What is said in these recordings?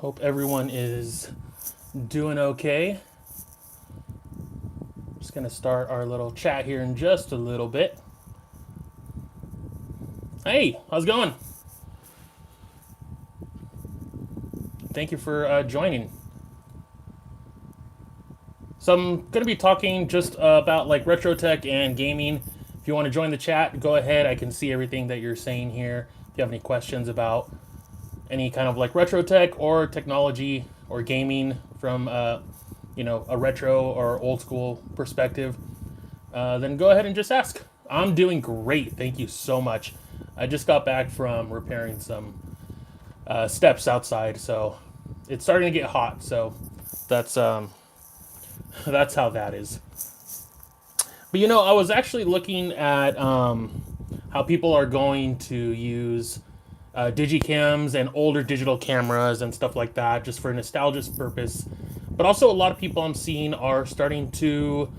Hope everyone is doing okay. Just gonna start our little chat here in just a little bit. Hey, how's it going? Thank you for joining. So I'm gonna be talking just about like retro tech and gaming. If you want to join the chat, go ahead. I can see everything that you're saying here. If you have any questions about any kind of like retro tech or technology or gaming from a retro or old school perspective, then go ahead and just ask. I'm doing great. Thank you so much. I just got back from repairing some steps outside, so it's starting to get hot. So that's that's how that is. But I was actually looking at how people are going to use digicams and older digital cameras and stuff like that, just for nostalgia purpose. But also, a lot of people I'm seeing are starting to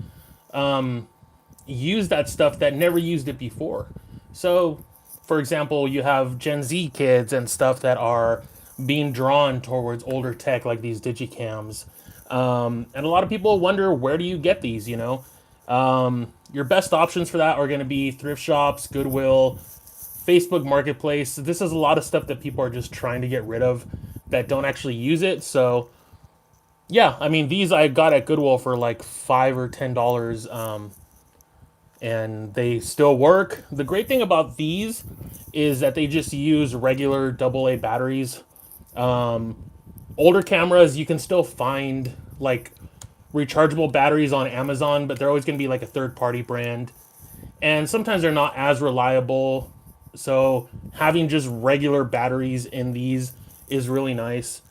use that stuff that never used it before. So, for example, you have Gen Z kids and stuff that are being drawn towards older tech like these digicams. And a lot of people wonder, where do you get these, your best options for that are going to be thrift shops, Goodwill, Facebook Marketplace. This is a lot of stuff that people are just trying to get rid of that don't actually use it. So, yeah, I mean, these I got at Goodwill for like $5 or $10. And they still work. The great thing about these is that they just use regular AA batteries. Older cameras, you can still find like rechargeable batteries on Amazon, but they're always going to be like a third party brand. And sometimes they're not as reliable. So having just regular batteries in these is really nice.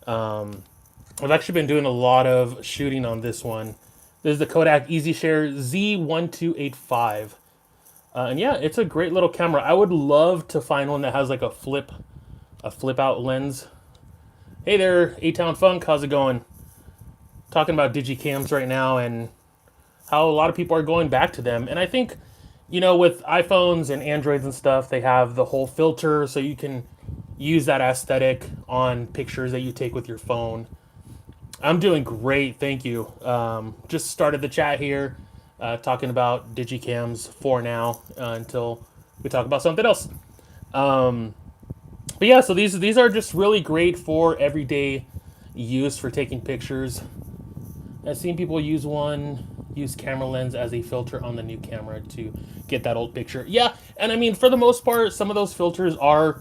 I've actually been doing a lot of shooting on this one. This is the Kodak EasyShare Z1285. And yeah, it's a great little camera. I would love to find one that has like a flip out lens. Hey there, A-Town Funk, how's it going? Talking about digicams right now and how a lot of people are going back to them. And I think, with iPhones and Androids and stuff, they have the whole filter so you can use that aesthetic on pictures that you take with your phone. I'm doing great, thank you. Just started the chat here, talking about digicams for now until we talk about something else. But yeah, so these are just really great for everyday use for taking pictures. I've seen people use camera lens as a filter on the new camera to get that old picture. Yeah, and I mean, for the most part, some of those filters are,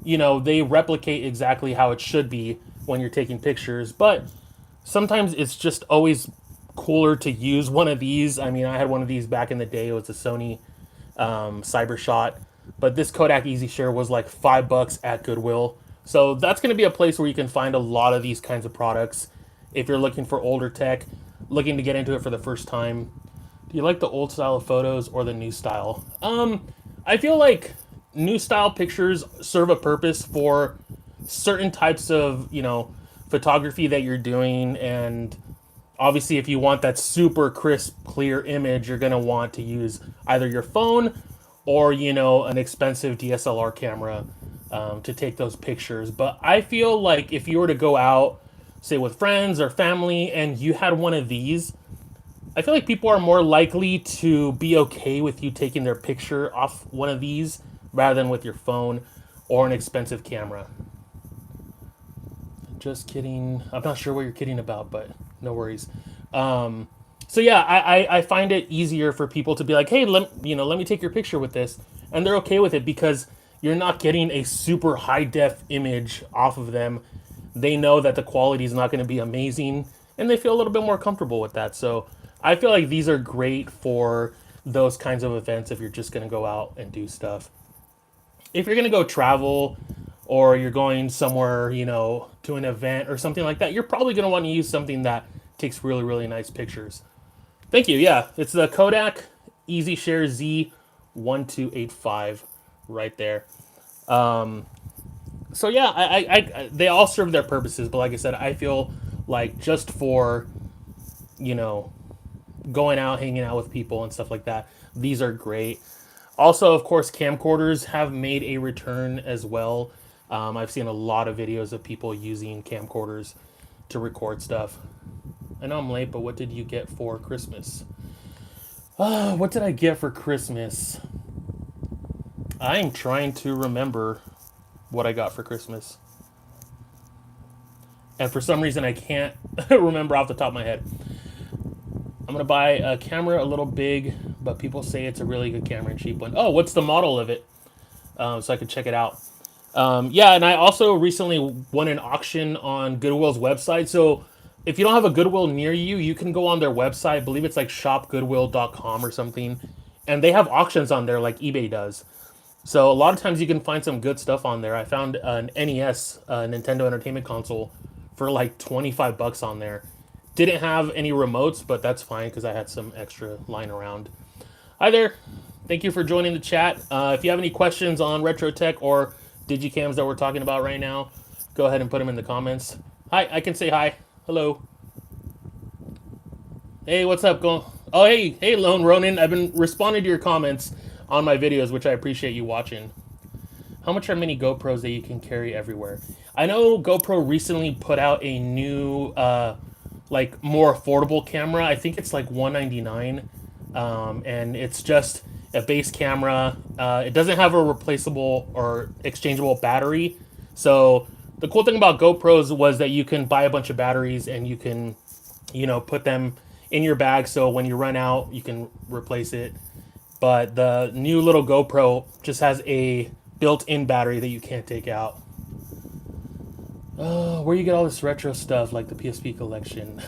they replicate exactly how it should be when you're taking pictures, but sometimes it's just always cooler to use one of these. I mean, I had one of these back in the day. It was a Sony Cybershot, but this Kodak EasyShare was like $5 at Goodwill. So that's going to be a place where you can find a lot of these kinds of products if you're looking for older tech, looking to get into it for the first time. Do you like the old style of photos or the new style? I feel like new style pictures serve a purpose for certain types of, photography that you're doing. And obviously, if you want that super crisp, clear image, you're going to want to use either your phone or, an expensive DSLR camera to take those pictures. But I feel like if you were to go out, say with friends or family, and you had one of these, I feel like people are more likely to be okay with you taking their picture off one of these rather than with your phone or an expensive camera. Just kidding. I'm not sure what you're kidding about, but no worries. So yeah, I find it easier for people to be like, hey, let me take your picture with this, and they're okay with it because you're not getting a super high def image off of them. They know that the quality is not going to be amazing, and they feel a little bit more comfortable with that. So I feel like these are great for those kinds of events if you're just going to go out and do stuff. If you're going to go travel or you're going somewhere, to an event or something like that, you're probably going to want to use something that takes really, really nice pictures. Thank you. Yeah, it's the Kodak EasyShare Z1285 right there. So yeah, they all serve their purposes, but like I said, I feel like just for, you know, going out, hanging out with people and stuff like that, these are great. Also, of course, camcorders have made a return as well. I've seen a lot of videos of people using camcorders to record stuff. I know I'm late, but what did you get for Christmas? What did I get for Christmas? I'm trying to remember what I got for Christmas. And for some reason, I can't remember off the top of my head. I'm going to buy a camera a little big, but people say it's a really good camera and cheap one. Oh, what's the model of it? So I can check it out. Yeah, and I also recently won an auction on Goodwill's website. So if you don't have a Goodwill near you, you can go on their website. I believe it's like shopgoodwill.com or something. And they have auctions on there like eBay does. So a lot of times you can find some good stuff on there. I found an NES, Nintendo Entertainment Console, for like 25 bucks on there. Didn't have any remotes, but that's fine because I had some extra lying around. Hi there. Thank you for joining the chat. If you have any questions on retro tech or digicams that we're talking about right now, go ahead and put them in the comments. Hi, I can say hi. Hello. Hey, what's up? Oh, hey, Lone Ronin. I've been responding to your comments on my videos, which I appreciate you watching. How much are mini GoPros that you can carry everywhere? I know GoPro recently put out a new, like more affordable camera. I think it's like $199, and it's just a base camera. It doesn't have a replaceable or exchangeable battery. So the cool thing about GoPros was that you can buy a bunch of batteries and you can, put them in your bag. So when you run out, you can replace it. But the new little GoPro just has a built-in battery that you can't take out. Where you get all this retro stuff like the PSP collection?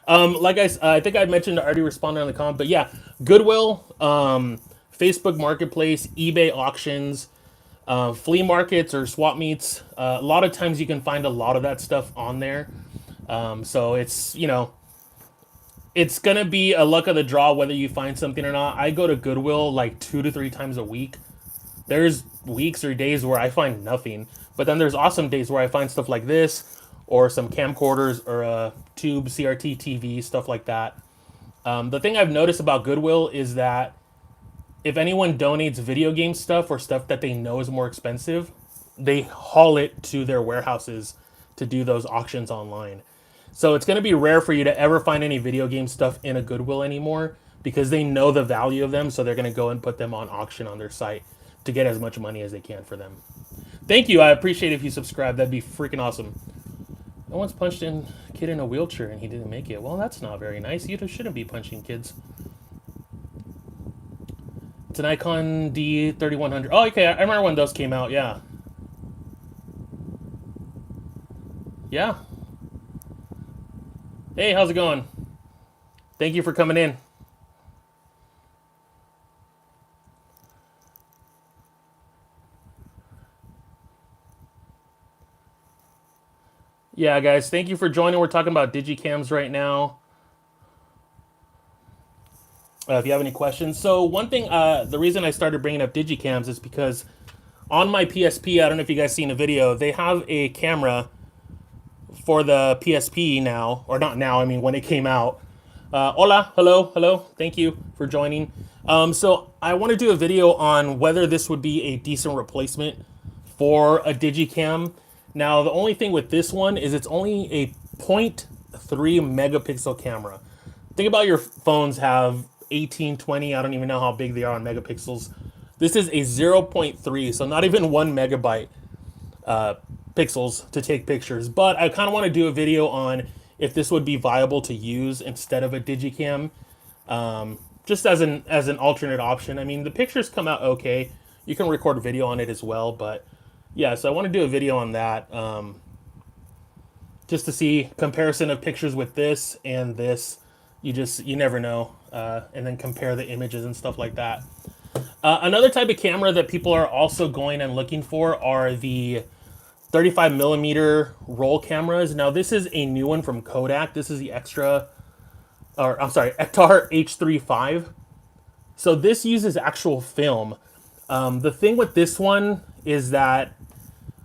I think I mentioned, I already responded on the comment, but yeah, Goodwill, Facebook Marketplace, eBay auctions, flea markets or swap meets. A lot of times you can find a lot of that stuff on there. So it's gonna be a luck of the draw whether you find something or not. I go to Goodwill like 2 to 3 times a week. There's weeks or days where I find nothing, but then there's awesome days where I find stuff like this, or some camcorders, or a tube CRT TV, stuff like that. The thing I've noticed about Goodwill is that if anyone donates video game stuff or stuff that they know is more expensive, they haul it to their warehouses to do those auctions online. So it's going to be rare for you to ever find any video game stuff in a Goodwill anymore because they know the value of them, so they're going to go and put them on auction on their site to get as much money as they can for them. Thank you. I appreciate it if you subscribe. That'd be freaking awesome. I once punched a kid in a wheelchair and he didn't make it. Well, that's not very nice. You shouldn't be punching kids. It's an Icon D3100. Oh, okay. I remember when those came out. Yeah. Yeah. Hey, how's it going? Thank you for coming in. Yeah, guys, thank you for joining. We're talking about digicams right now. If you have any questions. So one thing, the reason I started bringing up digicams is because on my PSP, I don't know if you guys seen a video, they have a camera for the PSP now, or not now, I mean when it came out. Hola, hello, thank you for joining. So I want to do a video on whether this would be a decent replacement for a digicam. Now, the only thing with this one is it's only a 0.3 megapixel camera. Think about your phones have 18, 20, I don't even know how big they are in megapixels. This is a 0.3, so not even 1 megabyte pixels to take pictures. But I kind of want to do a video on if this would be viable to use instead of a digicam, just as an alternate option. I mean, the pictures come out okay. You can record video on it as well, but yeah, so I want to do a video on that, just to see comparison of pictures with this and this. You never know, and then compare the images and stuff like that. Another type of camera that people are also going and looking for are the 35 millimeter roll cameras. Now this is a new one from Kodak. This is the Ektar H35. So this uses actual film. The thing with this one is that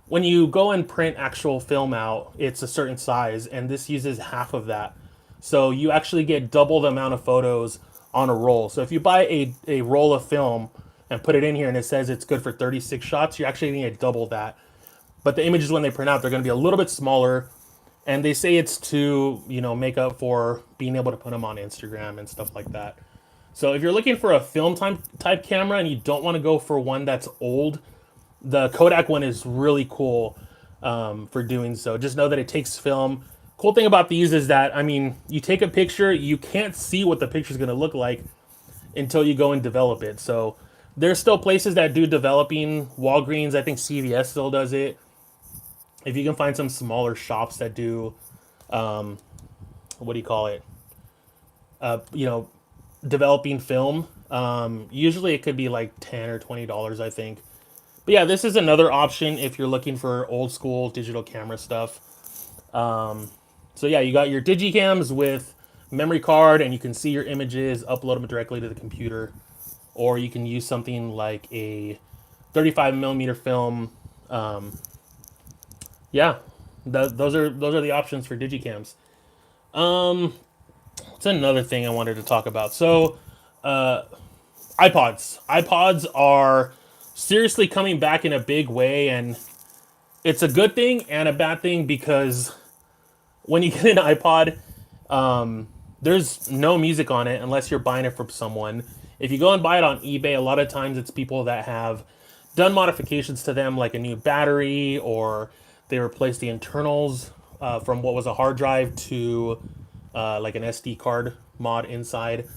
when you go and print actual film out, it's a certain size, and this uses half of that. So you actually get double the amount of photos on a roll. So if you buy a roll of film and put it in here and it says it's good for 36 shots, you're actually going to get double that. but the images when they print out, they're going to be a little bit smaller, and they say it's to make up for being able to put them on Instagram and stuff like that. So if you're looking for a film type camera and you don't want to go for one that's old, the Kodak one is really cool for doing so. Just know that it takes film. Cool thing about these is that, I mean, you take a picture, you can't see what the picture is going to look like until you go and develop it. So there's still places that do developing. Walgreens, I think CVS still does it. If you can find some smaller shops that do, what do you call it? You know, developing film. Usually it could be like $10 or $20, I think. But yeah, this is another option if you're looking for old school digital camera stuff. So yeah, you got your digicams with memory card, and you can see your images, upload them directly to the computer, or you can use something like a 35 millimeter film. Yeah, those are the options for digicams. It's another thing I wanted to talk about. So, iPods are seriously coming back in a big way, and it's a good thing and a bad thing because when you get an iPod, there's no music on it unless you're buying it from someone. If you go and buy it on eBay, a lot of times it's people that have done modifications to them, like a new battery, or they replaced the internals from what was a hard drive to like an SD card mod inside.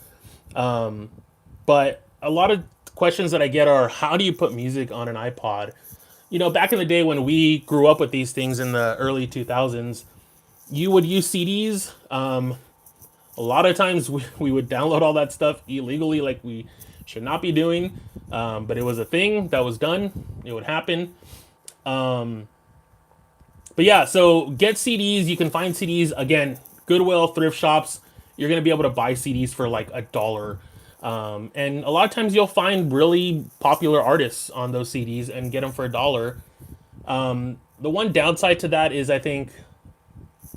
But a lot of questions that I get are, how do you put music on an iPod? Back in the day when we grew up with these things in the early 2000s, you would use CDs. A lot of times we would download all that stuff illegally, like we should not be doing. But it was a thing that was done. It would happen. But yeah, so get CDs. You can find CDs, again, Goodwill, thrift shops. You're going to be able to buy CDs for like $1. And a lot of times you'll find really popular artists on those CDs and get them for $1. The one downside to that is I think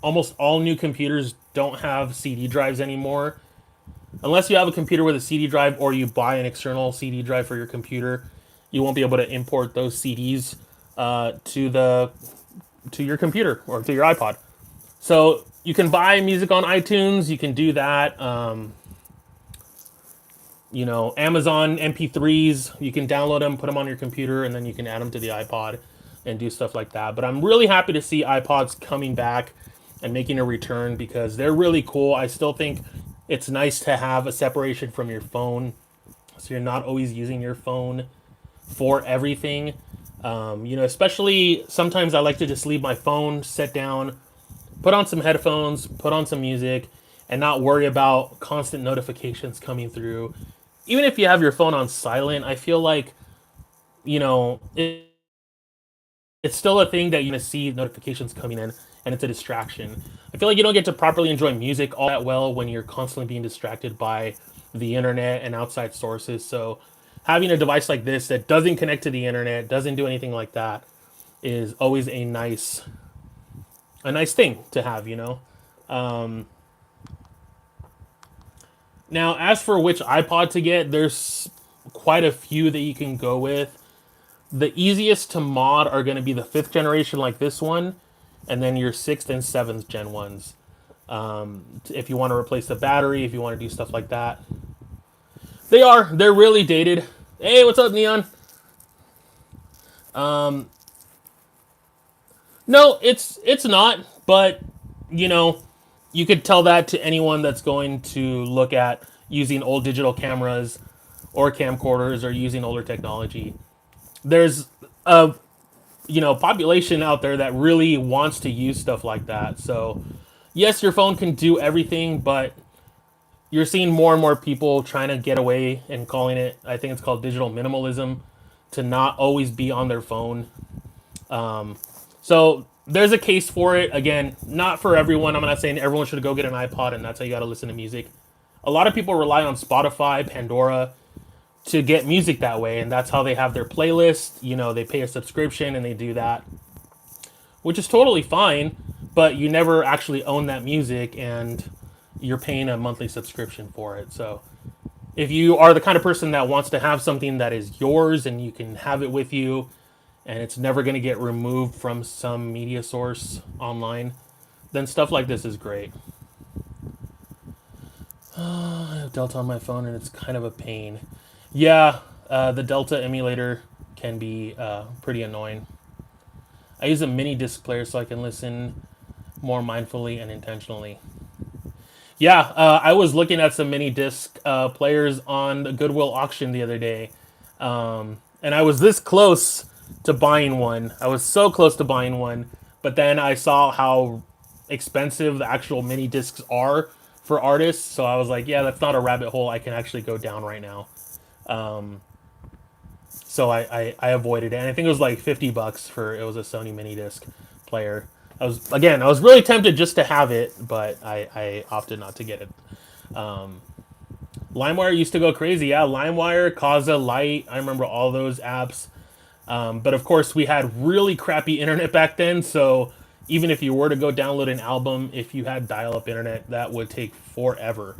almost all new computers don't have CD drives anymore. Unless you have a computer with a CD drive or you buy an external CD drive for your computer, you won't be able to import those CDs to your computer or to your iPod. So you can buy music on iTunes. You can do that. Amazon MP3s. You can download them, put them on your computer, and then you can add them to the iPod and do stuff like that. But I'm really happy to see iPods coming back and making a return because they're really cool. I still think it's nice to have a separation from your phone, so you're not always using your phone for everything. Especially sometimes I like to just leave my phone, sit down, put on some headphones, put on some music, and not worry about constant notifications coming through. Even if you have your phone on silent, I feel like, it's still a thing that you're going to see notifications coming in, and it's a distraction. I feel like you don't get to properly enjoy music all that well when you're constantly being distracted by the internet and outside sources. So having a device like this that doesn't connect to the internet, doesn't do anything like that, is always a nice thing to have. Now, as for which iPod to get, there's quite a few that you can go with. The easiest to mod are going to be the 5th generation, like this one, and then your 6th and 7th gen ones. If you want to replace the battery, if you want to do stuff like that. They're really dated. Hey, what's up, Neon? No, it's not, but you could tell that to anyone that's going to look at using old digital cameras or camcorders or using older technology. There's a population out there that really wants to use stuff like that. So yes, your phone can do everything, but you're seeing more and more people trying to get away and calling it, I think it's called digital minimalism, to not always be on their phone. So there's a case for it. Again, not for everyone. I'm not saying everyone should go get an iPod and that's how you got to listen to music. A lot of people rely on Spotify, Pandora to get music that way, and that's how they have their playlist. They pay a subscription and they do that, which is totally fine, but you never actually own that music and you're paying a monthly subscription for it. So if you are the kind of person that wants to have something that is yours and you can have it with you and it's never going to get removed from some media source online, then stuff like this is great. I have Delta on my phone and it's kind of a pain. Yeah, the Delta emulator can be pretty annoying. I use a mini disc player so I can listen more mindfully and intentionally. Yeah, I was looking at some mini disc players on the Goodwill auction the other day, and I was this close to buying one. I was so close to buying one, but then I saw how expensive the actual mini discs are for artists, so I was like, yeah, that's not a rabbit hole I can actually go down right now. So I avoided it, and I think it was like $50 for it was a Sony mini disc player. I was really tempted just to have it, but I opted not to get it. LimeWire used to go crazy. Yeah, LimeWire, Kazaa, Light. I remember all those apps. But of course, we had really crappy internet back then. So even if you were to go download an album, if you had dial-up internet, that would take forever.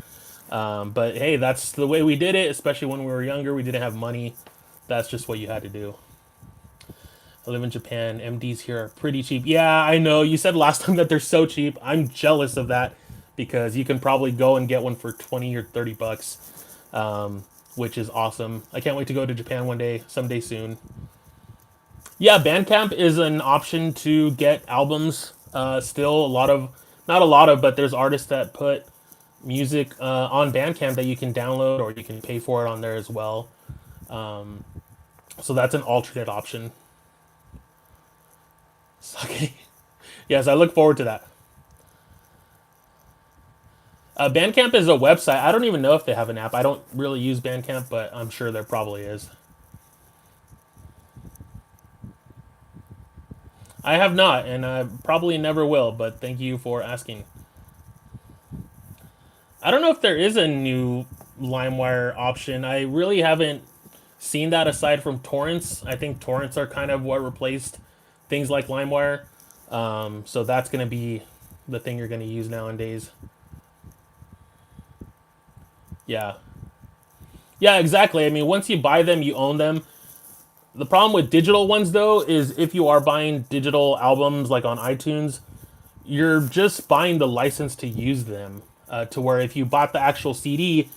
But hey, that's the way we did it. Especially when we were younger, we didn't have money. That's just what you had to do. I live in Japan. MDs here are pretty cheap. Yeah, I know. You said last time that they're so cheap. I'm jealous of that because you can probably go and get one for 20 or $30, which is awesome. I can't wait to go to Japan one day, someday soon. Yeah, Bandcamp is an option to get albums. Still, not a lot of, but there's artists that put music on Bandcamp that you can download or you can pay for it on there as well. So that's an alternate option. Okay. Yes, I look forward to that. Bandcamp is a website. I don't even know if they have an app. I don't really use Bandcamp, but I'm sure there probably is. I have not, and I probably never will, but thank you for asking. I don't know if there is a new LimeWire option. I really haven't seen that aside from torrents. I think torrents are kind of what replaced things like LimeWire. So that's going to be the thing you're going to use nowadays. Yeah. Yeah, exactly. I mean, once you buy them, you own them. The problem with digital ones, though, is if you are buying digital albums like on iTunes, you're just buying the license to use them. To where if you bought the actual CD,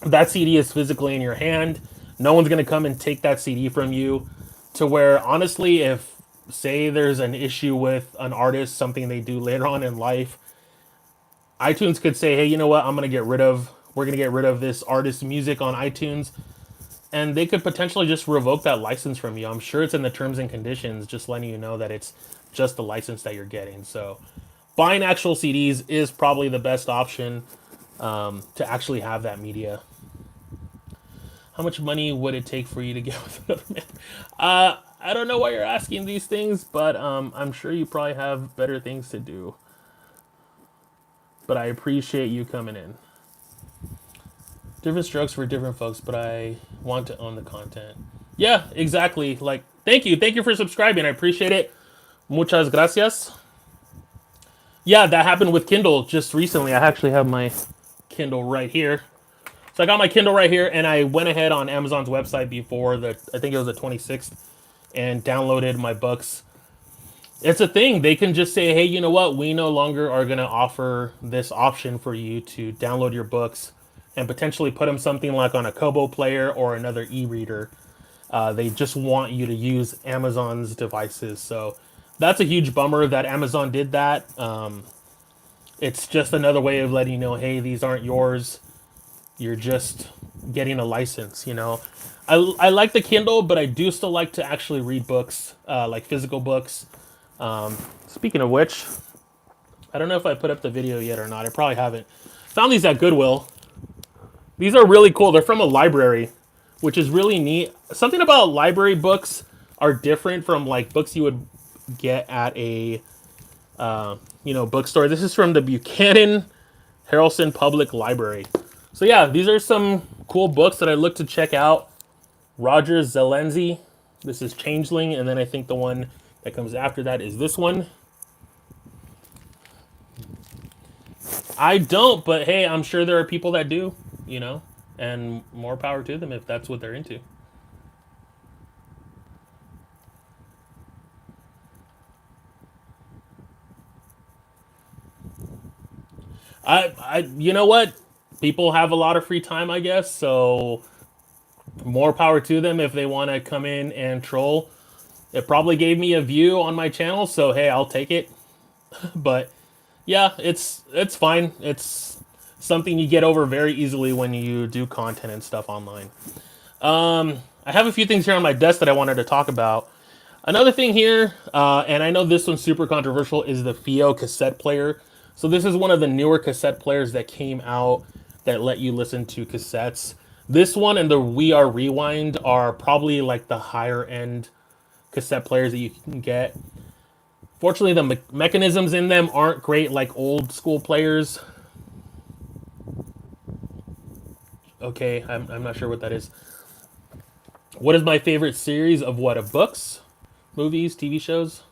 that CD is physically in your hand. No one's going to come and take that CD from you. To where, honestly, if, say, there's an issue with an artist, something they do later on in life, iTunes could say, hey, you know what, we're going to get rid of this artist's music on iTunes. And they could potentially just revoke that license from you. I'm sure it's in the terms and conditions, just letting you know that it's just the license that you're getting. So buying actual CDs is probably the best option to actually have that media. How much money would it take for you to get with another man? I don't know why you're asking these things, but I'm sure you probably have better things to do. But I appreciate you coming in. Different strokes for different folks, but I want to own the content. Yeah, exactly. Like, thank you. Thank you for subscribing. I appreciate it. Muchas gracias. Yeah, that happened with Kindle just recently. I actually have my Kindle right here. So I got my Kindle right here, and I went ahead on Amazon's website before I think it was the 26th, and downloaded my books. It's a thing. They can just say, hey, you know what? We no longer are going to offer this option for you to download your books and potentially put them something like on a Kobo player or another e-reader. They just want you to use Amazon's devices. So that's a huge bummer that Amazon did that. It's just another way of letting you know, hey, these aren't yours. You're just getting a license, you know. I like the Kindle, but I do still like to actually read books, like physical books. Speaking of which, I don't know if I put up the video yet or not. I probably haven't. Found these at Goodwill. These are really cool. They're from a library, which is really neat. Something about library books are different from like books you would get at a bookstore. This is from the Buchanan Harrelson Public Library. So yeah, these are some cool books that I look to check out. Roger Zelensky. This is Changeling, and then I think the one that comes after that is this one. I don't, but hey, I'm sure there are people that do, you know, and more power to them if that's what they're into. you know what? People have a lot of free time, I guess. So more power to them if they want to come in and troll. It probably gave me a view on my channel, so hey, I'll take it. But yeah, it's fine. It's something you get over very easily when you do content and stuff online. I have a few things here on my desk that I wanted to talk about. Another thing here, and I know this one's super controversial, is the FiiO cassette player. So this is one of the newer cassette players that came out that let you listen to cassettes. This one and the We Are Rewind are probably like the higher end cassette players that you can get. Fortunately, the mechanisms in them aren't great like old school players. Okay, I'm not sure what that is. What is my favorite series of what? Of books, movies, TV shows?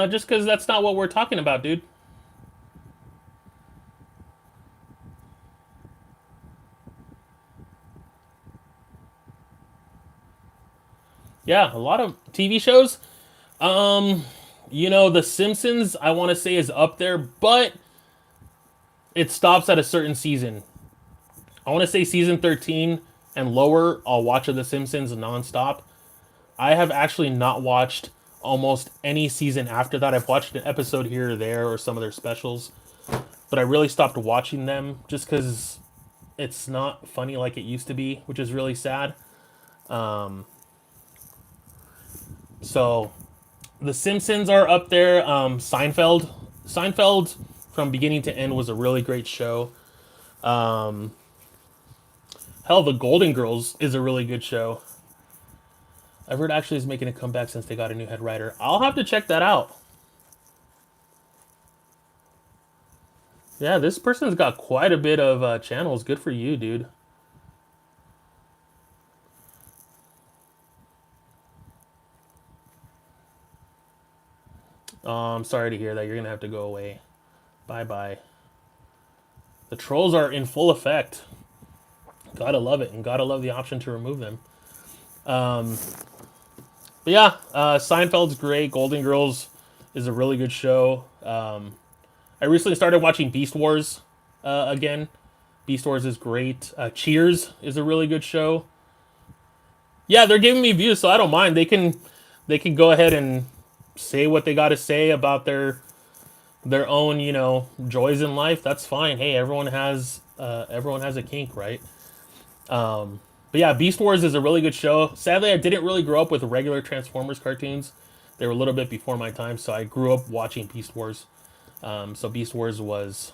Just because that's not what we're talking about, dude. Yeah, a lot of TV shows. The Simpsons, I want to say, is up there, but it stops at a certain season. I want to say season 13 and lower, I'll watch The Simpsons nonstop. I have actually not watched almost any season after that. I've watched an episode here or there or some of their specials, but I really stopped watching them just because it's not funny like it used to be, which is really sad. So The Simpsons are up there. Seinfeld, from beginning to end, was a really great show. Hell, The Golden Girls is a really good show. Everett actually is making a comeback since they got a new head writer. I'll have to check that out. Yeah, this person's got quite a bit of channels. Good for you, dude. I'm sorry to hear that. You're gonna have to go away. Bye bye. The trolls are in full effect. Gotta love it, and gotta love the option to remove them. But yeah, Seinfeld's great. Golden Girls is a really good show. I recently started watching Beast Wars again. Beast Wars is great. Cheers is a really good show. Yeah, they're giving me views, so I don't mind. They can go ahead and say what they got to say about their own joys in life. That's fine. Hey, everyone has a kink, right? But yeah, Beast Wars is a really good show. Sadly, I didn't really grow up with regular Transformers cartoons. They were a little bit before my time, so I grew up watching Beast Wars. So Beast Wars was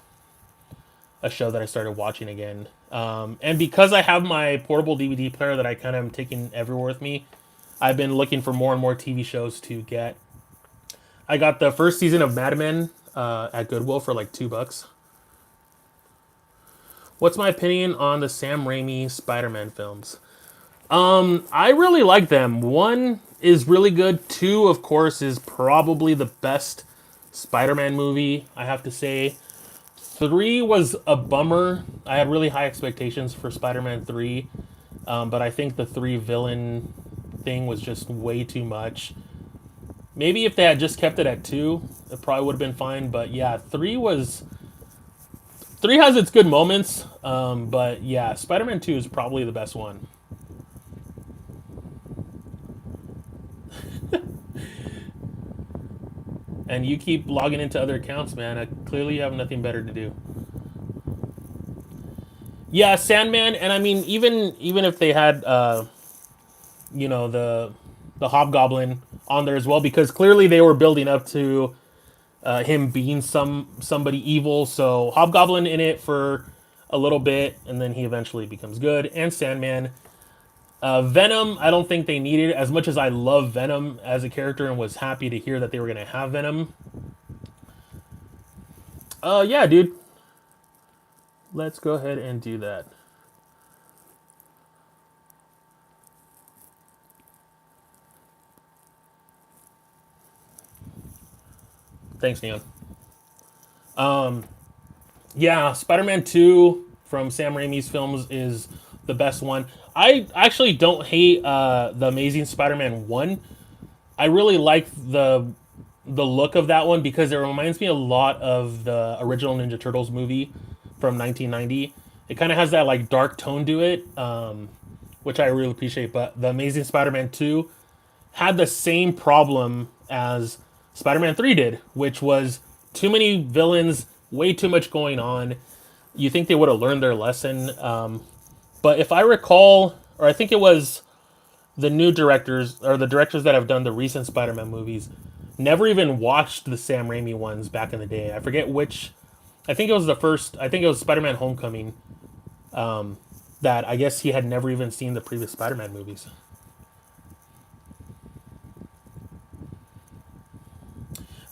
a show that I started watching again. And because I have my portable DVD player that I kind of am taking everywhere with me, I've been looking for more and more TV shows to get. I got the first season of Mad Men at Goodwill for like $2. What's my opinion on the Sam Raimi Spider-Man films? I really like them. One is really good. Two, of course, is probably the best Spider-Man movie, I have to say. Three was a bummer. I had really high expectations for Spider-Man 3, but I think the three villain thing was just way too much. Maybe if they had just kept it at two, it probably would have been fine. But yeah, three has its good moments. But yeah, Spider-Man 2 is probably the best one. And you keep logging into other accounts, man. Clearly, you have nothing better to do. Yeah, Sandman, and I mean, even if they had, the Hobgoblin on there as well, because clearly they were building up to him being somebody evil. So Hobgoblin in it for a little bit, and then he eventually becomes good. And Sandman, Venom, I don't think they needed as much as I love Venom as a character and was happy to hear that they were gonna have Venom. Yeah, dude. Let's go ahead and do that. Thanks, Neon. Yeah, Spider-Man 2 from Sam Raimi's films is the best one. I actually don't hate the Amazing Spider-Man 1. I really like the look of that one because it reminds me a lot of the original Ninja Turtles movie from 1990. It kind of has that like dark tone to it, which I really appreciate. But the Amazing Spider-Man 2 had the same problem as Spider-Man 3 did, which was too many villains, way too much going on. You think they would have learned their lesson. But if I recall, or I think it was the new directors, or the directors that have done the recent Spider-Man movies, never even watched the Sam Raimi ones back in the day. I forget which. I think it was the first. I think it was Spider-Man: Homecoming. That I guess he had never even seen the previous Spider-Man movies.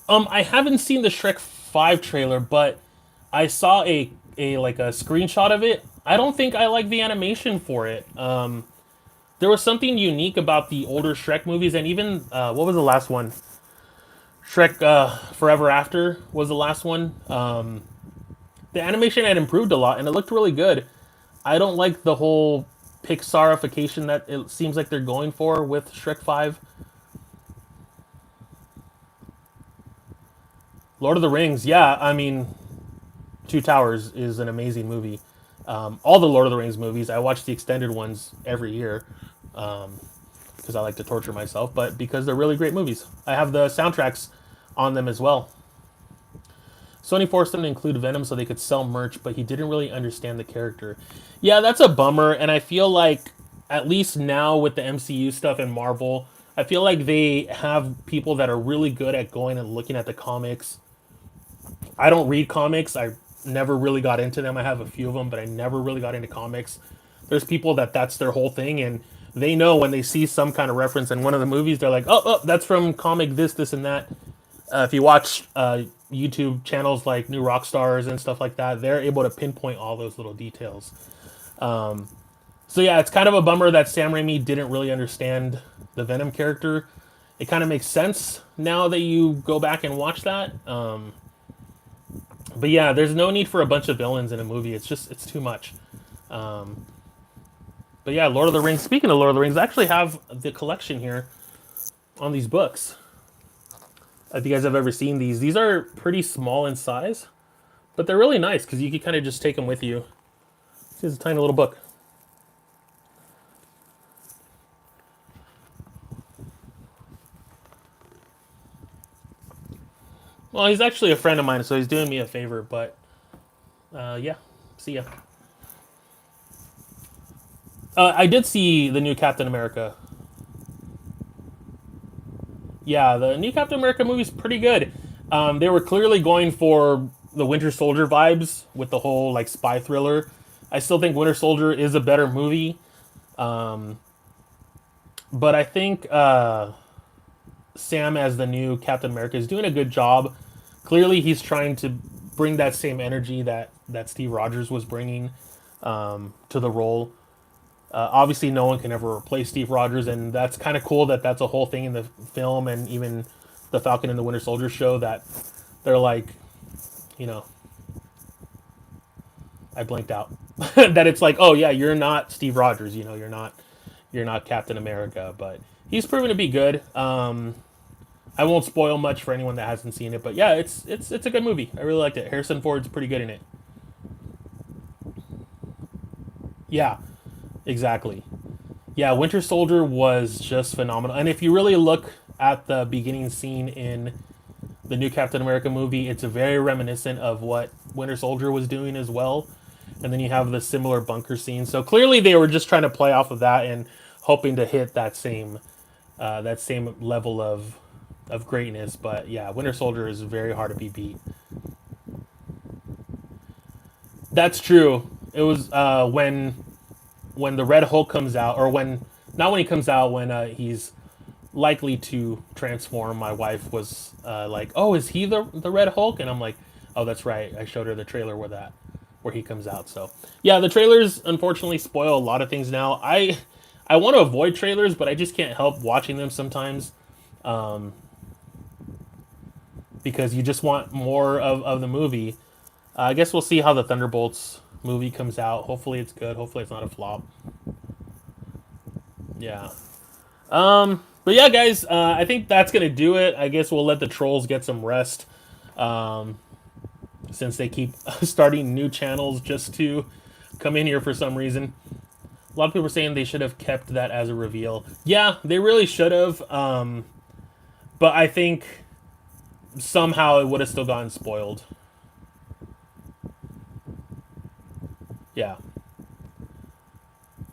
I haven't seen the Shrek 5 trailer, but I saw a like a screenshot of it. I don't think I like the animation for it. There was something unique about the older Shrek movies, and even what was the last one? Shrek Forever After was the last one. The animation had improved a lot, and it looked really good. I don't like the whole Pixarification that it seems like they're going for with Shrek 5. Lord of the Rings, yeah, I mean, Two Towers is an amazing movie. All the Lord of the Rings movies, I watch the extended ones every year because I like to torture myself, but because they're really great movies. I have the soundtracks on them as well. Sony forced him to include Venom so they could sell merch, but he didn't really understand the character. Yeah, that's a bummer, and I feel like, at least now with the MCU stuff and Marvel, I feel like they have people that are really good at going and looking at the comics. I don't read comics. I never really got into them. I have a few of them, but I never really got into comics. There's people that that's their whole thing, and they know when they see some kind of reference in one of the movies, they're like, oh, that's from comic this, and that. If you watch YouTube channels like New Rockstars and stuff like that, they're able to pinpoint all those little details. So yeah, it's kind of a bummer that Sam Raimi didn't really understand the Venom character. It kind of makes sense now that you go back and watch that. But yeah, there's no need for a bunch of villains in a movie. It's too much. Um, but yeah, Lord of the Rings. Speaking of Lord of the Rings, I actually have the collection here on these books. If you guys have ever seen these are pretty small in size, but they're really nice because you can kind of just take them with you. This is a tiny little book. Well, he's actually a friend of mine, so he's doing me a favor. But yeah, see ya. I did see the new Captain America. Yeah, the new Captain America movie's pretty good. They were clearly going for the Winter Soldier vibes with the whole like spy thriller. I still think Winter Soldier is a better movie, but I think Sam as the new Captain America is doing a good job. Clearly, he's trying to bring that same energy that Steve Rogers was bringing to the role. Obviously, no one can ever replace Steve Rogers, and that's kind of cool that that's a whole thing in the film and even the Falcon and the Winter Soldier show that they're like, you know, I blanked out. That it's like, oh yeah, you're not Steve Rogers, you're not Captain America, but he's proven to be good. I won't spoil much for anyone that hasn't seen it, but yeah, it's a good movie. I really liked it. Harrison Ford's pretty good in it. Yeah, exactly. Yeah, Winter Soldier was just phenomenal. And if you really look at the beginning scene in the new Captain America movie, it's very reminiscent of what Winter Soldier was doing as well. And then you have the similar bunker scene. So clearly they were just trying to play off of that and hoping to hit that same level of greatness. But yeah, Winter Soldier is very hard to be beat. That's true. It was when the Red Hulk comes out, or when not when he comes out, when he's likely to transform. My wife was like, "Oh, is he the Red Hulk?" And I'm like, "Oh, that's right." I showed her the trailer where he comes out. So yeah, the trailers unfortunately spoil a lot of things now. I want to avoid trailers, but I just can't help watching them sometimes because you just want more of the movie. I guess we'll see how the Thunderbolts movie comes out. Hopefully it's good. Hopefully it's not a flop. Yeah. But yeah, guys, I think that's gonna do it. I guess we'll let the trolls get some rest, um, since they keep starting new channels just to come in here for some reason. A lot of people are saying they should have kept that as a reveal. Yeah, they really should have. But I think somehow it would have still gotten spoiled. Yeah.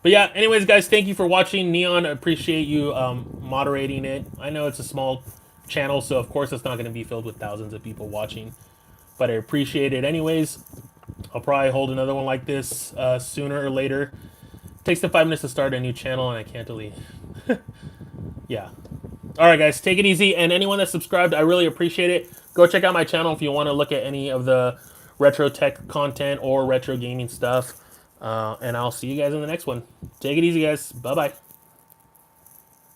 But yeah, anyways, guys, thank you for watching. Neon, appreciate you moderating it. I know it's a small channel, so of course it's not going to be filled with thousands of people watching. But I appreciate it anyways. I'll probably hold another one like this sooner or later. It takes them 5 minutes to start a new channel, and I can't delete. Yeah. All right, guys, take it easy. And anyone that subscribed, I really appreciate it. Go check out my channel if you want to look at any of the retro tech content or retro gaming stuff. And I'll see you guys in the next one. Take it easy, guys. Bye-bye.